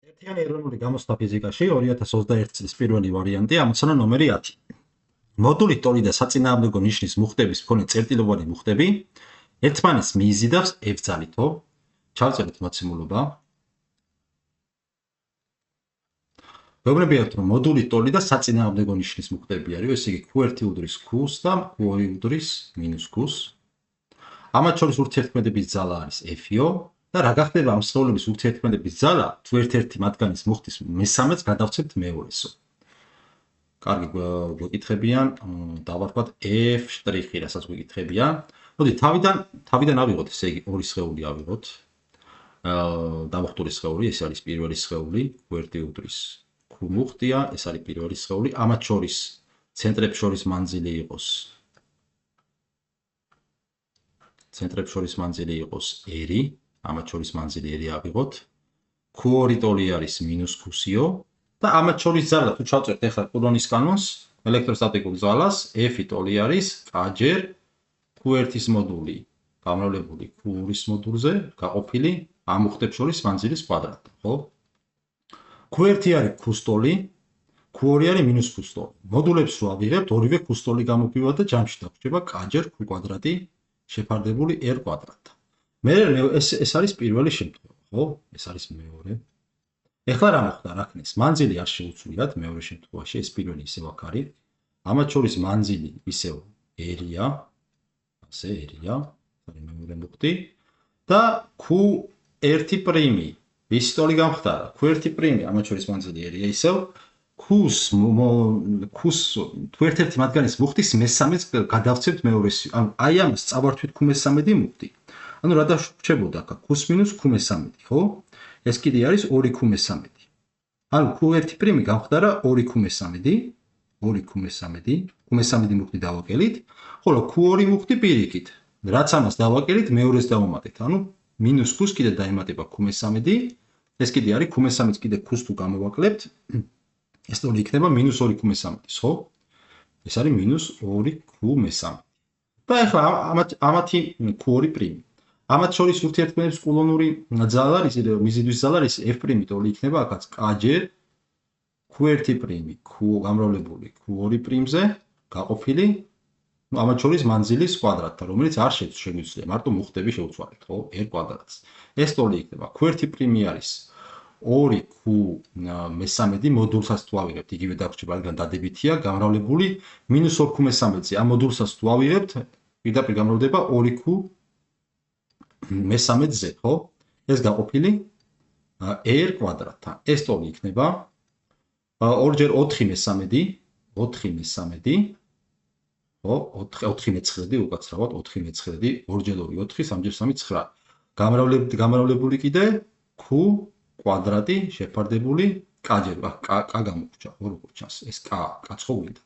ერთიანი ეროვნული გამოცდა ფიზიკაში 2021 წლის პირველი ვარიანტი ამოცანა ნომერი 10. მოდულის ტოლი და საწინააღმდეგო ნიშნის მუხტების მქონე წერტილოვანი მუხტები ერთმანეთს მიიზიდავს f ძალითო. ჩავწერეთ მოცემულობა. მეუბნებიათ, რომ მოდულის ტოლი და საწინააღმდეგო ნიშნის მუხტები არის, ესე იგი q1 უდრის q-ს და q2 უდრის -q-ს. ამათ შორის ურთიერთქმედების ძალა არის f-ო. და რა გახდება ამ სხეულების ურთიერთქმედების ძალა, თუ ერთ-ერთი მათგანის მუხტის მესამედს გადავცემთ მეორესო. კარგი, გვეკითხებიან, დავარქვათ f', რასაც გვეკითხებიან. მოდი, თავიდან ავიღოთ, ესე იგი, ორი სხეული ავიღოთ. დამუხტული სხეული, ეს არის პირველი სხეული, q1 უდრის q მუხტია, ეს არის პირველი სხეული, ამათ შორის ცენტრებს შორის მანძილი იყოს r. ამათ შორის მანძილი r ავიღოთ. q2 ტოლი არის -q-სიო და ამათ შორის ძალა თუ ჩავწერთ ახლა კულონის კანონს, ელექტროსტატიკურ ძალას, f ტოლი არის k-ჯერ q1-ის მოდული გამრავლებული q2-ის მოდულზე გაყოფილი ამ მუხტებს შორის მანძილის კვადრატი, ხო? q1 არის q-ს ტოლი, q2 არის -q-ს ტოლი. მოდულებს რო ავიღებთ, ორივე q-ს ტოლი გამოგვივა და ჯამში დაგვრჩება k-ჯერ q კვადრატი შეფარდებული r კვადრატთან. ეს არის პირველი შემთხვევა, ხო? ეს არის მეორე. ეხლა რა მოხდა, რა ქნეს? მანძილი არ შეუცვლიათ მეორე შემთხვევაში, ეს პირველი ისევ აქ არის. ამათ შორის მანძილი ისევ r-ია, ასე r-ია, არის მეორე მუხტი და q1', ვის ტოლი გამხდარა? q1', ამათ შორის მანძილი r-ია ისევ. q-ს თუ ერთ-ერთი მათგანის მუხტის მესამედს გადავცემთ მეორეს, ანუ აი ამას წავართვით q13 მუხტი. ანუ რა დავრჩებოდა აქ q-ს მინუს q13, ხო? ეს კიდე არის 2q13. ანუ q1' გამხდარა 2q13, q13 მუხტი დავაკელით, ხოლო q2 მუხტი პირიქით. რაც ამას დავაკელით, მეორეს დავუმატეთ. ანუ მინუს q-ს კიდე დაემატება q13, ეს კიდე არის q13-ს კიდე q-ს თუ გამოვაკლებთ, ეს ტოლი იქნება -2q13, ხო? ეს არის -2q13. და ეხლა ამათი q2'. ამათ შორის ურთიერთქმედების კულონური ძალა არის, მიზიდვის ძალა არის f' ტოლი იქნება აქაც k-ჯერ q1' q გამრავლებული q2'-ზე გაყოფილი ამათ შორის მანძილის კვადრატთან, რომელიც არ შეგვიძლია, მარტო მუხტები შევცვალეთ, ხო? r კვადრატს. ეს ტოლი იქნება q1' არის 2q13 მოდულსაც თუ ავიღებთ, იგივე დაგვრჩება, რადგან დადებითია, გამრავლებული -2q13-ზე. ამ მოდულსაც თუ ავიღებთ, პირდაპირ გამრავლდება 2q13-ზე, ხო? ეს გაყოფილი r კვადრატთან. ეს ტოლი იქნება 2-ჯერ 4 მესამედი, ხო? 4 მეცხრედი, უკაცრავად 4 მეცხრედი, 2-ჯერ 2 4, 3-ჯერ 3 9. გამრავლებული კიდე q კვადრატი შეფარდებული k-ჯერ, k გამოგვჭა, ხო, როგორ ჩანს, ეს k-ცხო გვინდა.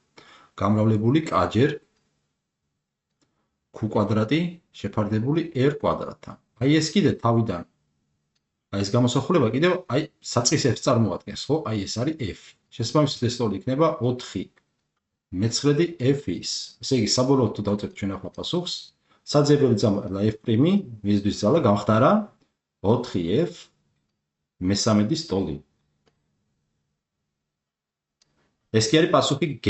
გამრავლებული k-ჯერ q კვადრატი შეფარდებული r კვადრატთან. აი ეს კიდე თავიდან, აი ეს გამოსახულება კიდევ აი საწყის f-ს წარმოადგენს, ხო? აი ეს არის f. შესაბამისად ეს ტოლი იქნება 4 მეცხრედი f-ის. ესე იგი საბოლოოდ თუ დავწერთ ჩვენ ახლა პასუხს, საძიებელი ძალა f', მიზიდვის ძალა გამხდარა 4f მესამედის ტოლი. ეს კი არის პასუხი G.